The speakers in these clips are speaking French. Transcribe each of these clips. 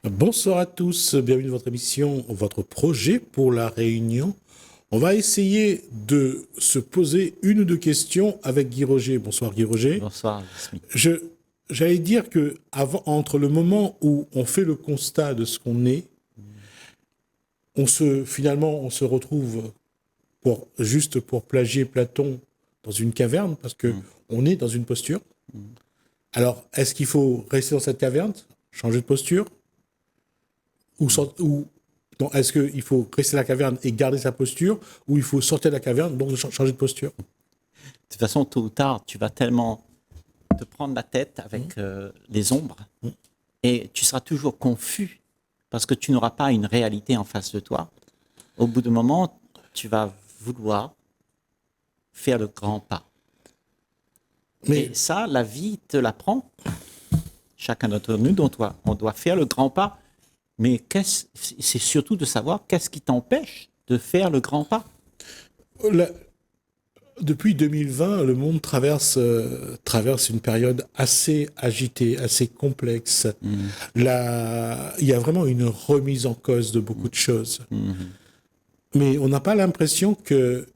Bonsoir à tous, bienvenue dans votre émission, votre projet pour la Réunion. On va essayer de se poser une ou deux questions avec Guy Roger. Bonsoir Guy Roger. Bonsoir, Smith. Je, J'allais dire que entre le moment où on fait le constat de ce qu'on est, finalement on se retrouve juste pour plagier Platon dans une caverne parce que on est dans une posture. Alors, est-ce qu'il faut rester dans cette caverne, changer de posture ou donc, est-ce qu'il faut rester dans la caverne et garder sa posture, ou il faut sortir de la caverne, donc changer de posture? De toute façon, tôt ou tard, tu vas tellement te prendre la tête avec les ombres et tu seras toujours confus parce que tu n'auras pas une réalité en face de toi. Au bout d'un moment, tu vas vouloir faire le grand pas. Mais Et ça, la vie te l'apprend. Chacun d'entre nous, on doit faire le grand pas. Mais c'est surtout de savoir qu'est-ce qui t'empêche de faire le grand pas. la- depuis 2020, le monde traverse une période assez agitée, assez complexe. Là, il y a vraiment une remise en cause de beaucoup de choses. Mais on n'a pas l'impression que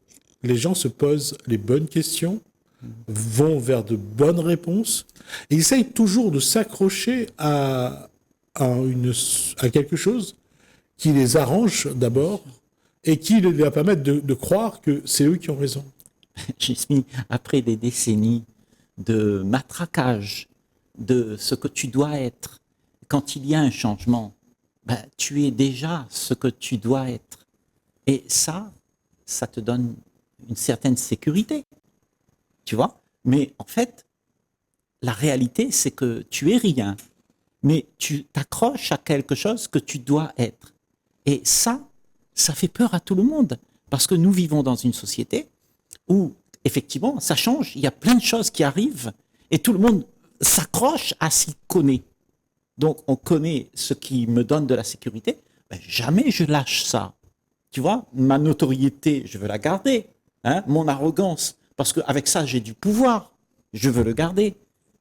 les gens se posent les bonnes questions, vont vers de bonnes réponses, et essayent toujours de s'accrocher à quelque chose qui les arrange d'abord et qui les va permettre de croire que c'est eux qui ont raison. Jasmine, après des décennies de matraquage de ce que tu dois être, quand il y a un changement, ben, tu es déjà ce que tu dois être. Et ça te donne une certaine sécurité, tu vois. Mais en fait, la réalité, c'est que tu es rien, mais tu t'accroches à quelque chose que tu dois être. Et ça fait peur à tout le monde, parce que nous vivons dans une société où, effectivement, ça change, il y a plein de choses qui arrivent, et tout le monde s'accroche à ce qu'il connaît. Donc, on connaît ce qui me donne de la sécurité, ben, jamais je lâche ça. Tu vois, ma notoriété, je veux la garder. Hein, mon arrogance, parce qu'avec ça, j'ai du pouvoir. Je veux le garder.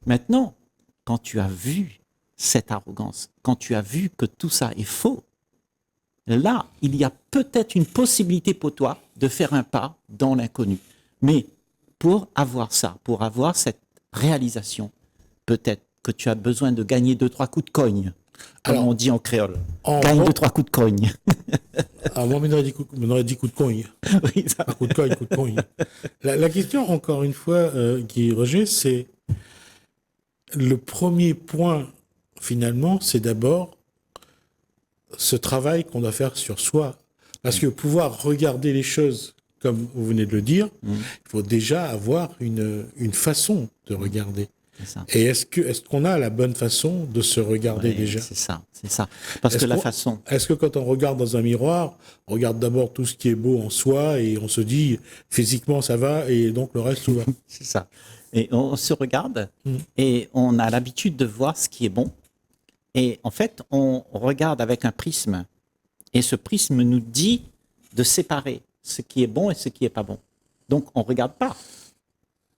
Maintenant, quand tu as vu cette arrogance, quand tu as vu que tout ça est faux, là, il y a peut-être une possibilité pour toi de faire un pas dans l'inconnu. Mais pour avoir ça, pour avoir cette réalisation, peut-être que tu as besoin de gagner deux, trois coups de cogne, comme Alors, on dit en créole. en, Gagne deux, moi, trois coups de cogne. moi, on aurait dit coup de cogne. Oui, ça- Pas coup de cogne, coup de cogne. La question, encore une fois, Guy Roger, c'est le premier point, finalement, c'est d'abord ce travail qu'on doit faire sur soi. Parce que pouvoir regarder les choses, comme vous venez de le dire, Mm, il faut déjà avoir une façon de regarder. c'est ça. Et est-ce qu'on a la bonne façon de se regarder Oui, déjà? c'est ça, c'est ça. Parce que Est-ce la qu'on, façon, est-ce que quand on regarde dans un miroir, on regarde d'abord tout ce qui est beau en soi et on se dit physiquement ça va et donc le reste tout va? c'est ça. Et on se regarde Mm. et on a l'habitude de voir ce qui est bon. Et en fait, on regarde avec un prisme. Et ce prisme nous dit de séparer ce qui est bon et ce qui est pas bon. Donc, on ne regarde pas.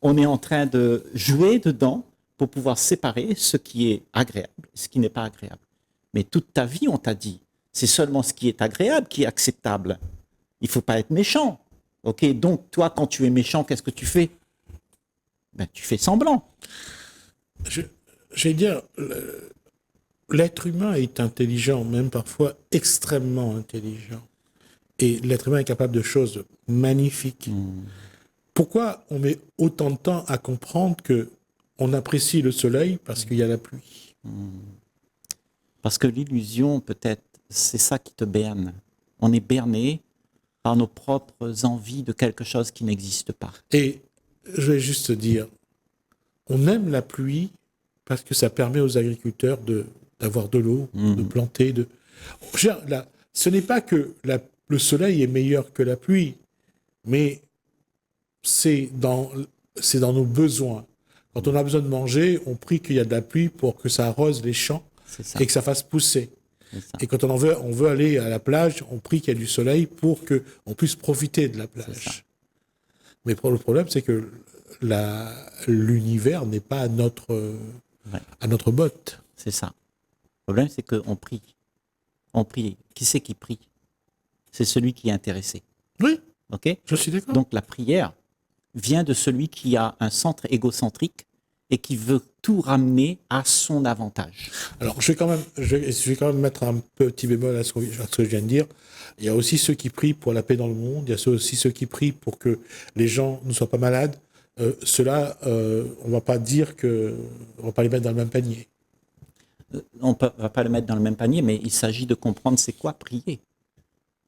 On est en train de jouer dedans pour pouvoir séparer ce qui est agréable et ce qui n'est pas agréable. Mais toute ta vie, on t'a dit, c'est seulement ce qui est agréable qui est acceptable. Il ne faut pas être méchant. Ok, donc toi, quand tu es méchant, qu'est-ce que tu fais? Ben, tu fais semblant. Je, je vais dire, l'être humain est intelligent, même parfois extrêmement intelligent. Et l'être humain est capable de choses magnifiques. Pourquoi on met autant de temps à comprendre que on apprécie le soleil parce qu'il y a la pluie? Parce que l'illusion, peut-être, c'est ça qui te berne. On est berné par nos propres envies de quelque chose qui n'existe pas. Et je vais juste dire, on aime la pluie parce que ça permet aux agriculteurs d'avoir de l'eau, de Mhm. planter. Ce n'est pas que le soleil est meilleur que la pluie, mais c'est dans, c'est dans nos besoins. Quand on a besoin de manger, on prie qu'il y a de la pluie pour que ça arrose les champs C'est ça, et que ça fasse pousser. c'est ça, Et quand on veut aller à la plage, on prie qu'il y ait du soleil pour qu'on puisse profiter de la c'est ça. plage. Mais le problème, c'est que l'univers n'est pas Ouais, à notre botte. c'est ça. Le problème, c'est qu'on prie. On prie. Qui c'est qui prie? C'est celui qui est intéressé. Oui, OK? je suis d'accord. Donc la prière vient de celui qui a un centre égocentrique et qui veut tout ramener à son avantage. Alors, je vais quand même mettre un petit bémol à ce que je viens de dire. Il y a aussi ceux qui prient pour la paix dans le monde. Il y a aussi ceux qui prient pour que les gens ne soient pas malades. Ceux-là, on va pas dire que, on va pas les mettre dans le même panier. On ne va pas le mettre dans le même panier, mais il s'agit de comprendre c'est quoi prier.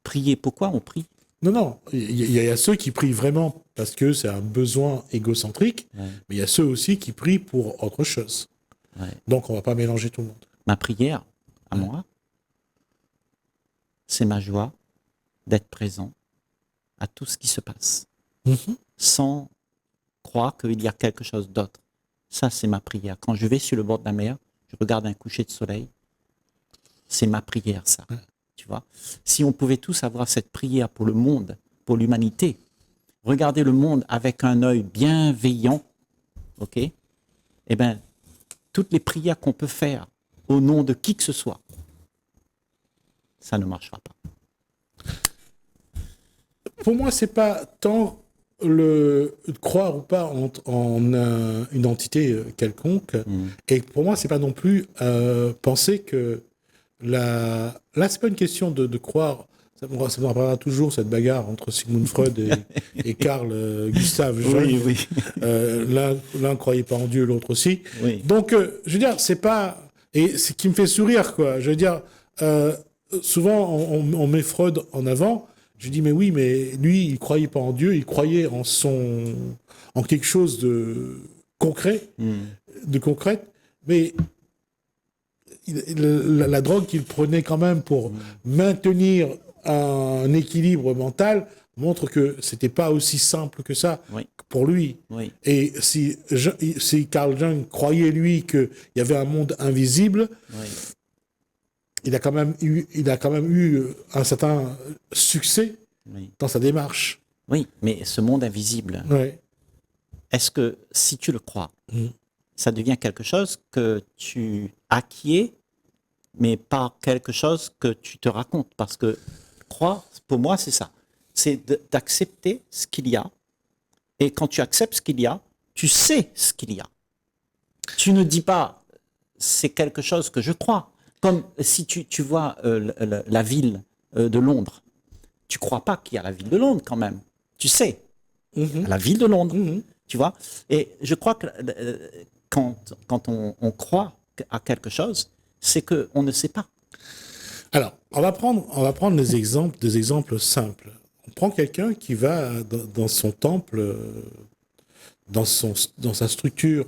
Prier, pourquoi on prie? Non, non. Il y a ceux qui prient vraiment parce que c'est un besoin égocentrique, Ouais. mais il y a ceux aussi qui prient pour autre chose. Ouais. Donc, on va pas mélanger tout le monde. Ma prière, à moi, c'est ma joie d'être présent à tout ce qui se passe, sans croire qu'il y a quelque chose d'autre. Ça, c'est ma prière. Quand je vais sur le bord de la mer, je regarde un coucher de soleil, c'est ma prière, ça. Tu vois? Si on pouvait tous avoir cette prière pour le monde, pour l'humanité, regarder le monde avec un œil bienveillant, ok? Eh bien, toutes les prières qu'on peut faire au nom de qui que ce soit, ça ne marchera pas. Pour moi, c'est pas tant le croire ou pas en une entité quelconque. Et pour moi, c'est pas non plus penser que là, c'est pas une question de croire. Ça me rappellera toujours cette bagarre entre Sigmund Freud et Carl Gustav Jung. Oui, oui. L'un ne croyait pas en Dieu, l'autre aussi. Oui. Donc, je veux dire, c'est pas... Et ce qui me fait sourire, quoi. Je veux dire, souvent, on met Freud en avant. Je dis, mais oui, mais lui, il croyait pas en Dieu, il croyait en quelque chose de concret, de concret. Mais la drogue qu'il prenait quand même pour maintenir un équilibre mental montre que c'était pas aussi simple que ça pour lui. Oui. Et si Carl Jung croyait, lui, qu'il y avait un monde invisible, il a quand même eu un certain succès dans sa démarche. Oui, mais ce monde invisible, est-ce que si tu le crois, ça devient quelque chose que tu acquiers, mais pas quelque chose que tu te racontes? Parce que croire, pour moi, c'est ça. C'est d'accepter ce qu'il y a. Et quand tu acceptes ce qu'il y a, tu sais ce qu'il y a. Tu ne dis pas, c'est quelque chose que je crois. Comme si tu vois la ville de Londres. Tu crois pas qu'il y a la ville de Londres quand même. Tu sais. La ville de Londres. Tu vois. Et je crois que quand on croit à quelque chose, c'est qu'on ne sait pas. Alors, on va prendre des exemples simples. On prend quelqu'un qui va dans son temple, dans sa structure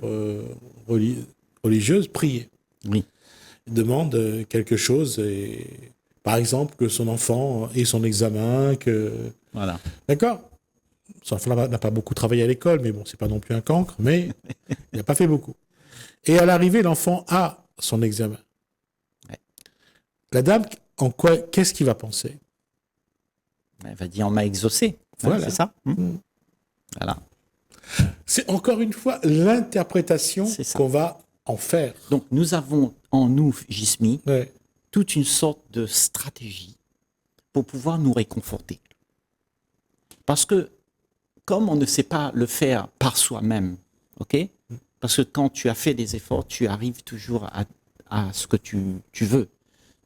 religieuse, prier. Oui. Il demande quelque chose, et, par exemple, que son enfant ait son examen, Voilà. D'accord. Son enfant n'a pas beaucoup travaillé à l'école, mais bon, c'est pas non plus un cancre, mais il n'a pas fait beaucoup. Et à l'arrivée, l'enfant a son examen. La dame, qu'est-ce qu'il va penser? Elle va dire, on m'a exaucé. Voilà. C'est ça. Voilà. C'est encore une fois l'interprétation qu'on va en faire. Donc, nous avons en nous, Jismi, toute une sorte de stratégie pour pouvoir nous réconforter. Parce que, comme on ne sait pas le faire par soi-même, ok? Parce que quand tu as fait des efforts, tu arrives toujours à ce que tu veux.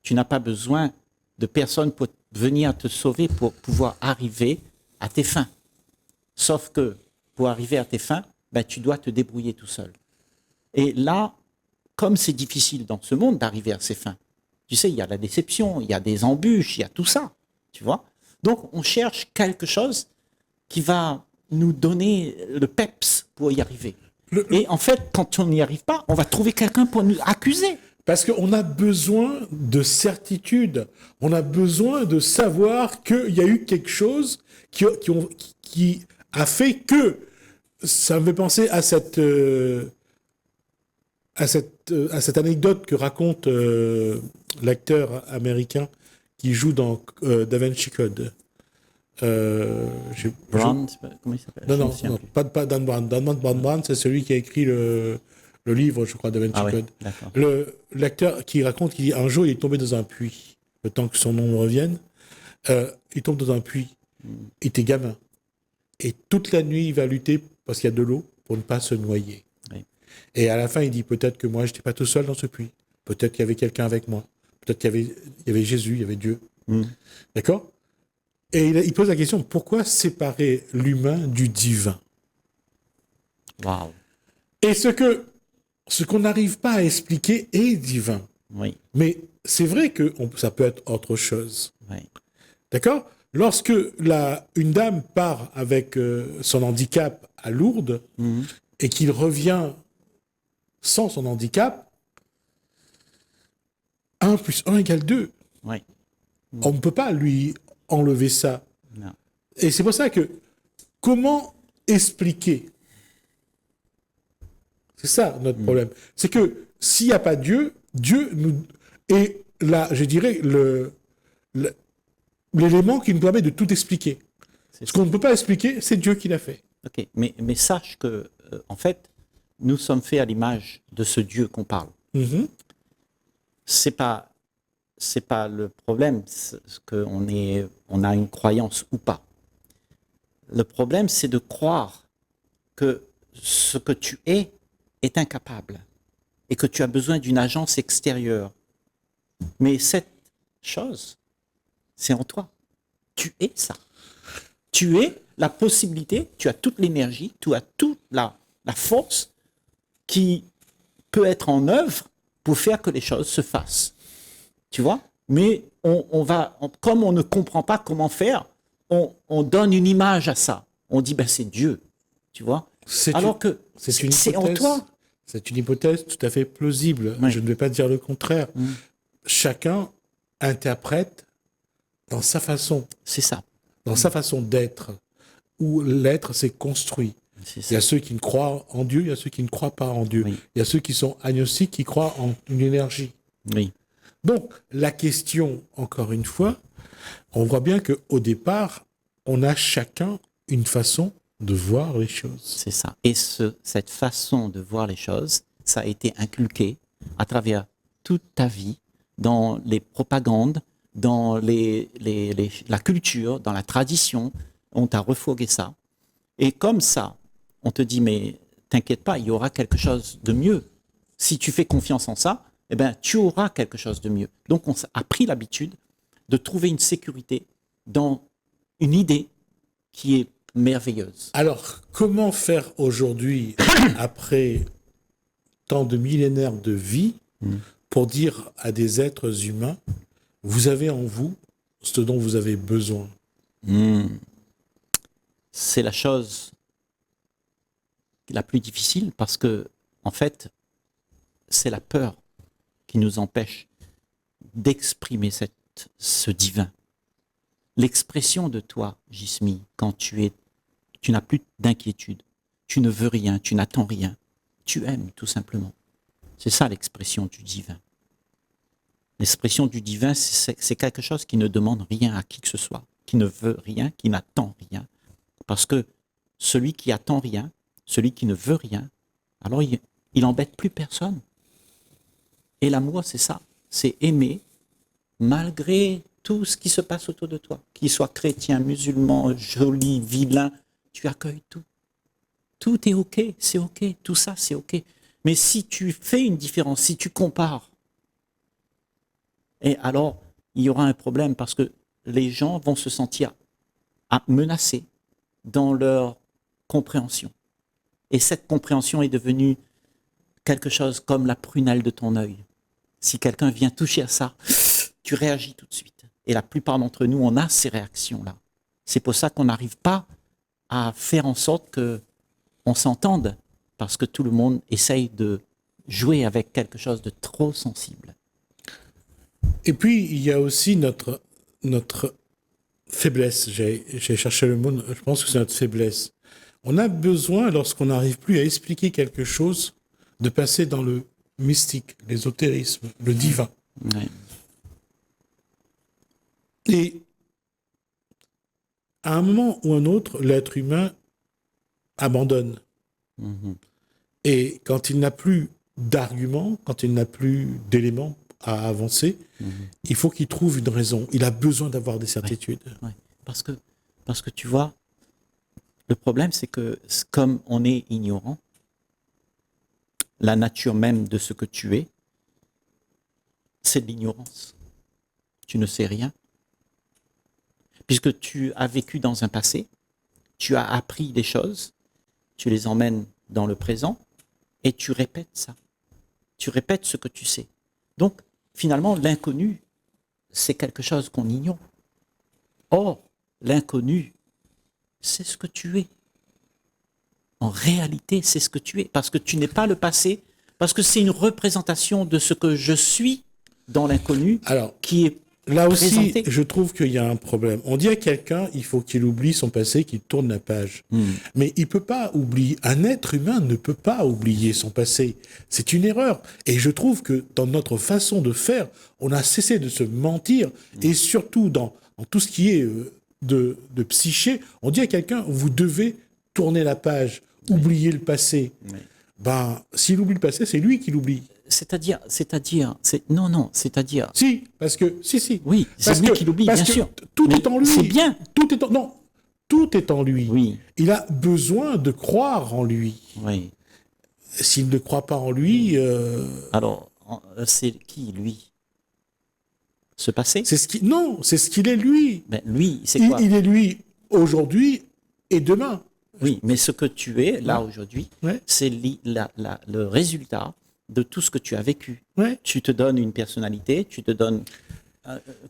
Tu n'as pas besoin de personne pour venir te sauver pour pouvoir arriver à tes fins. Sauf que pour arriver à tes fins, ben, tu dois te débrouiller tout seul. Et là, comme c'est difficile dans ce monde d'arriver à ses fins, tu sais, il y a la déception, il y a des embûches, il y a tout ça, tu vois. Donc, on cherche quelque chose qui va nous donner le peps pour y arriver. Et en fait, quand on n'y arrive pas, on va trouver quelqu'un pour nous accuser. Parce qu'on a besoin de certitude. On a besoin de savoir qu'il y a eu quelque chose qui a fait que... Ça me fait penser à cette anecdote que raconte l'acteur américain qui joue dans Da Vinci Code. Brown, comment il s'appelle? Non, pas Dan Brown. Dan Brown, c'est celui qui a écrit le livre, je crois, de Vinci Ah ouais, Code. d'accord. L'acteur qui raconte qu'il dit un jour il est tombé dans un puits, le temps que son nom revienne, il tombe dans un puits, il était gamin. Et toute la nuit, il va lutter, parce qu'il y a de l'eau, pour ne pas se noyer. Oui. Et à la fin, il dit peut-être que moi, je n'étais pas tout seul dans ce puits. Peut-être qu'il y avait quelqu'un avec moi. Peut-être il y avait Jésus, il y avait Dieu. Mm. D'accord? Et il pose la question, pourquoi séparer l'humain du divin? Waouh. Et ce qu'on n'arrive pas à expliquer est divin. Oui, Mais c'est vrai que ça peut être autre chose. oui. D'accord? Lorsque une dame part avec son handicap à Lourdes Mhm. et qu'il revient sans son handicap, 1 plus 1 égale 2. Oui. On ne peut pas lui enlever ça. Non. Et c'est pour ça que, comment expliquer? C'est ça notre problème. C'est que s'il n'y a pas Dieu, Dieu nous... Et là, je dirais, l'élément qui nous permet de tout expliquer. C'est Ce ça. qu'on ne peut pas expliquer, c'est Dieu qui l'a fait. Ok, mais sache que, en fait, nous sommes faits à l'image de ce Dieu qu'on parle. Mhm. C'est pas le problème on a une croyance ou pas. Le problème, c'est de croire que ce que tu es incapable et que tu as besoin d'une agence extérieure. Mais cette chose, c'est en toi. Tu es ça. Tu es la possibilité, tu as toute l'énergie, tu as toute la force qui peut être en œuvre pour faire que les choses se fassent. Tu vois? Mais comme on ne comprend pas comment faire, on donne une image à ça. On dit, ben c'est Dieu. Tu vois? Alors que c'est en toi. C'est une hypothèse tout à fait plausible. Oui. Je ne vais pas dire le contraire. Chacun interprète dans sa façon, C'est ça. dans sa façon d'être, où l'être s'est construit. C'est Il y ça. a ceux qui ne croient en Dieu, il y a ceux qui ne croient pas en Dieu. Oui. Il y a ceux qui sont agnostiques, qui croient en une énergie. Oui. Donc, la question, encore une fois, on voit bien qu'au départ, on a chacun une façon de voir les choses. C'est ça. Et cette façon de voir les choses, ça a été inculqué à travers toute ta vie, dans les propagandes, dans la culture, dans la tradition. On t'a refourgué ça. Et comme ça, on te dit, mais t'inquiète pas, il y aura quelque chose de mieux. Si tu fais confiance en ça, eh ben, tu auras quelque chose de mieux. Donc, on a pris l'habitude de trouver une sécurité dans une idée qui est merveilleuse. Alors, comment faire aujourd'hui, après tant de millénaires de vie, pour dire à des êtres humains, vous avez en vous ce dont vous avez besoin? C'est la chose la plus difficile parce que, en fait, c'est la peur qui nous empêche d'exprimer ce divin. L'expression de toi, Jismi, quand tu n'as plus d'inquiétude, tu ne veux rien, tu n'attends rien, tu aimes tout simplement. C'est ça l'expression du divin. L'expression du divin, c'est quelque chose qui ne demande rien à qui que ce soit, qui ne veut rien, qui n'attend rien. Parce que celui qui attend rien, celui qui ne veut rien, alors il embête plus personne. Et l'amour, c'est ça. C'est aimer malgré tout ce qui se passe autour de toi. Qu'il soit chrétien, musulman, joli, vilain, tu accueilles tout. Tout est OK, c'est OK, tout ça, c'est OK. Mais si tu fais une différence, si tu compares, et alors il y aura un problème parce que les gens vont se sentir menacés dans leur compréhension. Et cette compréhension est devenue quelque chose comme la prunelle de ton œil. Si quelqu'un vient toucher à ça, tu réagis tout de suite. Et la plupart d'entre nous, on a ces réactions-là. C'est pour ça qu'on n'arrive pas à faire en sorte qu'on s'entende, parce que tout le monde essaye de jouer avec quelque chose de trop sensible. Et puis, il y a aussi notre faiblesse. J'ai cherché le mot, je pense que c'est notre faiblesse. On a besoin, lorsqu'on n'arrive plus à expliquer quelque chose, de passer dans le mystique, l'ésotérisme, le divin. Ouais. Et à un moment ou un autre, l'être humain abandonne. Et quand il n'a plus d'arguments, quand il n'a plus d'éléments à avancer, il faut qu'il trouve une raison. Il a besoin d'avoir des certitudes. Ouais. Parce que tu vois, le problème, c'est que comme on est ignorant, la nature même de ce que tu es, c'est de l'ignorance. Tu ne sais rien. Puisque tu as vécu dans un passé, tu as appris des choses, tu les emmènes dans le présent et tu répètes ça. Tu répètes ce que tu sais. Donc, finalement, l'inconnu, c'est quelque chose qu'on ignore. Or, l'inconnu, c'est ce que tu es. En réalité, c'est ce que tu es. Parce que tu n'es pas le passé, parce que c'est une représentation de ce que je suis dans l'inconnu qui est là aussi, présenté. je trouve qu'il y a un problème. On dit à quelqu'un, il faut qu'il oublie son passé, qu'il tourne la page. Mais il peut pas oublier. Un être humain ne peut pas oublier son passé. C'est une erreur. Et je trouve que dans notre façon de faire, on a cessé de se mentir. Et surtout dans tout ce qui est de psyché, on dit à quelqu'un, vous devez tourner la page, oublier le passé. Ben, s'il oublie le passé, c'est lui qui l'oublie. C'est-à-dire, si, parce que, si. Oui, c'est lui qui l'oublie, bien sûr. Tout est en lui. C'est bien. Tout est en lui. Oui. Il a besoin de croire en lui. Oui. S'il ne croit pas en lui... Alors, c'est qui, lui? Ce passé? c'est ce qu'il est, lui. Ben, lui, c'est quoi? Il est lui aujourd'hui et demain. Oui, mais ce que tu es, là, aujourd'hui, c'est le résultat de tout ce que tu as vécu. Tu te donnes une personnalité, tu te donnes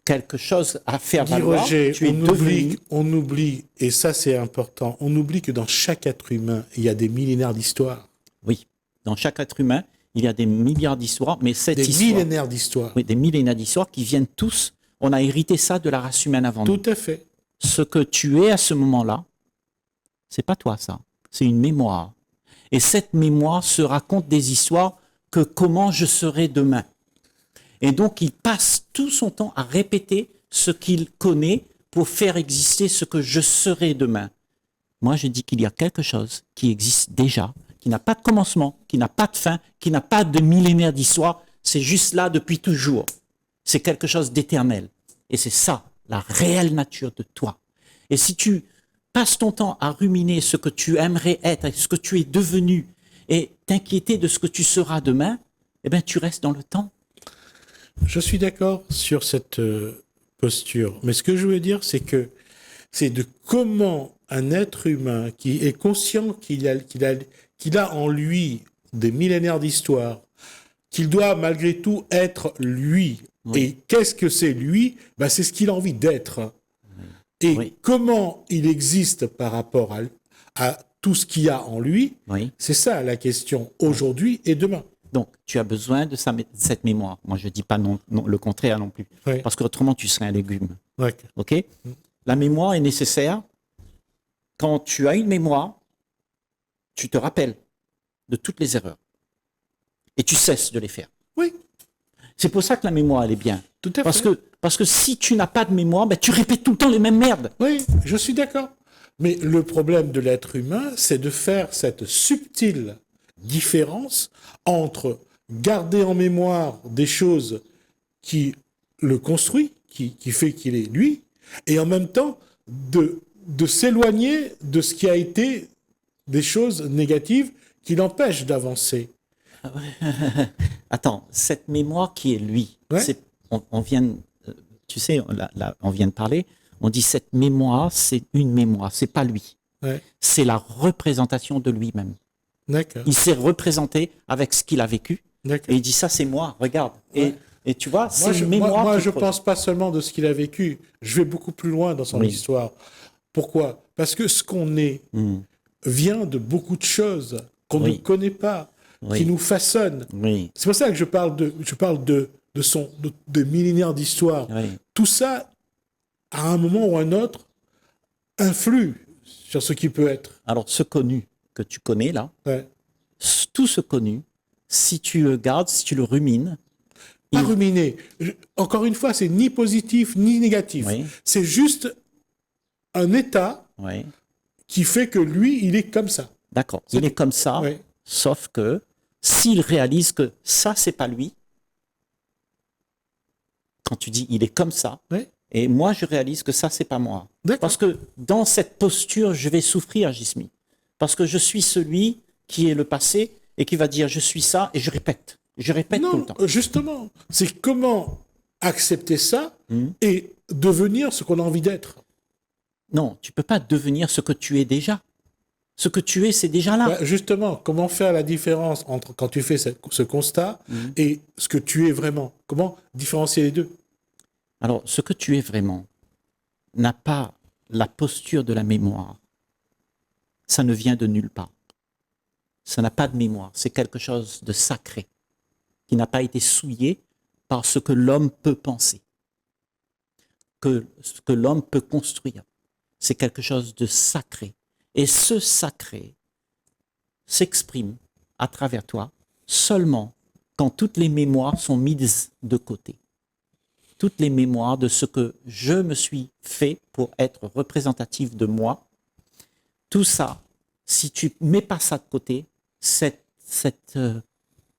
quelque chose à faire valoir. Roger, tu es devenu... on oublie, et ça c'est important, on oublie que dans chaque être humain, il y a des millénaires d'histoires. Oui, dans chaque être humain, il y a des milliards d'histoires, mais millénaires d'histoires. Oui, des millénaires d'histoires qui viennent tous, on a hérité ça de la race humaine avant nous. Tout à fait. Ce que tu es à ce moment-là, c'est pas toi ça, c'est une mémoire. Et cette mémoire se raconte des histoires que comment je serai demain. Et donc il passe tout son temps à répéter ce qu'il connaît pour faire exister ce que je serai demain. Moi je dis qu'il y a quelque chose qui existe déjà, qui n'a pas de commencement, qui n'a pas de fin, qui n'a pas de millénaire d'histoire, c'est juste là depuis toujours. C'est quelque chose d'éternel. Et c'est ça, la réelle nature de toi. Et si tu passes ton temps à ruminer ce que tu aimerais être, ce que tu es devenu, et t'inquiéter de ce que tu seras demain, eh bien, tu restes dans le temps. Je suis d'accord sur cette posture. Mais ce que je veux dire, c'est de comment un être humain qui est conscient qu'il a en lui des millénaires d'histoire, qu'il doit malgré tout être lui. Oui. Et qu'est-ce que c'est lui? Ben, c'est ce qu'il a envie d'être. Et comment il existe par rapport à tout ce qu'il y a en lui, c'est ça la question aujourd'hui et demain. Donc, tu as besoin de cette mémoire. Moi, je ne dis pas non, le contraire non plus. Parce qu'autrement, tu serais un légume. OK? La mémoire est nécessaire. Quand tu as une mémoire, tu te rappelles de toutes les erreurs. Et tu cesses de les faire. Oui. C'est pour ça que la mémoire, elle est bien. Tout à fait. Parce que si tu n'as pas de mémoire, ben, tu répètes tout le temps les mêmes merdes. Oui, je suis d'accord. Mais le problème de l'être humain, c'est de faire cette subtile différence entre garder en mémoire des choses qui le construisent, qui fait qu'il est lui, et en même temps de s'éloigner de ce qui a été des choses négatives qui l'empêchent d'avancer. Attends, cette mémoire qui est lui, on vient, tu sais, on vient de parler, on dit cette mémoire, c'est une mémoire, c'est pas lui. C'est la représentation de lui-même. Il s'est représenté avec ce qu'il a vécu, et il dit ça c'est moi, regarde. Et tu vois, c'est une mémoire. Moi je ne pense pas seulement de ce qu'il a vécu, je vais beaucoup plus loin dans son histoire. Pourquoi? Parce que ce qu'on est vient de beaucoup de choses qu'on ne connaît pas, qui nous façonnent. C'est pour ça que je parle de millénaires d'histoire. Tout ça, à un moment ou à un autre, influe sur ce qui peut être. Alors, ce connu que tu connais là, tout ce connu, si tu le gardes, si tu le rumines... Pas ruminer. Encore une fois, c'est ni positif ni négatif. C'est juste un état qui fait que lui, il est comme ça. D'accord, il est comme ça, Sauf que s'il réalise que ça, c'est pas lui, quand tu dis il est comme ça, Oui. et moi je réalise que ça, c'est pas moi. D'accord. Parce que dans cette posture, je vais souffrir, Gismi. Parce que je suis celui qui est le passé et qui va dire je suis ça et je répète. Je répète tout le Non, temps. justement, c'est comment accepter ça et devenir ce qu'on a envie d'être. Non, tu peux pas devenir ce que tu es déjà. Ce que tu es, c'est déjà là. Bah, justement, comment faire la différence entre quand tu fais ce constat et ce que tu es vraiment? Comment différencier les deux? Alors, ce que tu es vraiment n'a pas la posture de la mémoire. Ça ne vient de nulle part. Ça n'a pas de mémoire. C'est quelque chose de sacré qui n'a pas été souillé par ce que l'homme peut penser, ce que l'homme peut construire. C'est quelque chose de sacré. Et ce sacré s'exprime à travers toi seulement quand toutes les mémoires sont mises de côté. Toutes les mémoires de ce que je me suis fait pour être représentatif de moi, tout ça, si tu mets pas ça de côté, ce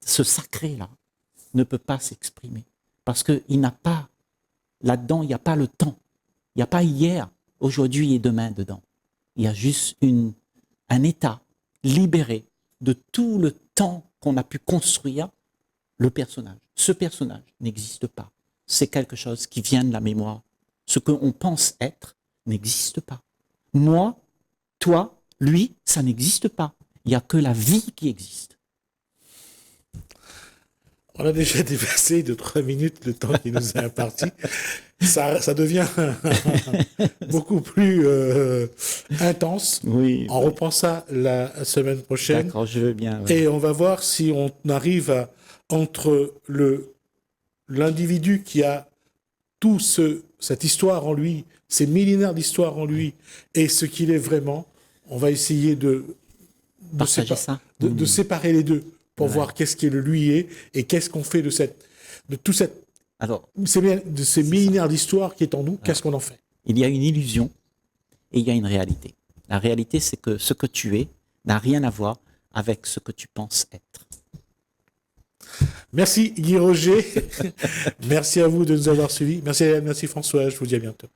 sacré-là ne peut pas s'exprimer. Parce qu'il n'a pas, là-dedans, il n'y a pas le temps. Il n'y a pas hier, aujourd'hui et demain dedans. Il y a juste un état libéré de tout le temps qu'on a pu construire le personnage. Ce personnage n'existe pas. C'est quelque chose qui vient de la mémoire. Ce qu'on pense être n'existe pas. Moi, toi, lui, ça n'existe pas. Il n'y a que la vie qui existe. On a déjà dépassé de 3 minutes le temps qui nous est imparti. Ça devient beaucoup plus intense. Oui. On reprend ça la semaine prochaine. D'accord, je veux bien. Ouais. Et on va voir si on arrive à, entre l'individu qui a tout cette histoire en lui, ces millénaires d'histoire en lui, et ce qu'il est vraiment, on va essayer de séparer les deux pour voir qu'est-ce qui le lui est et qu'est-ce qu'on fait de ces millénaires d'histoire qui est en nous, qu'est-ce qu'on en fait? Il y a une illusion et il y a une réalité. La réalité, c'est que ce que tu es n'a rien à voir avec ce que tu penses être. Merci Guy Roger. Merci à vous de nous avoir suivis. Merci François, je vous dis à bientôt.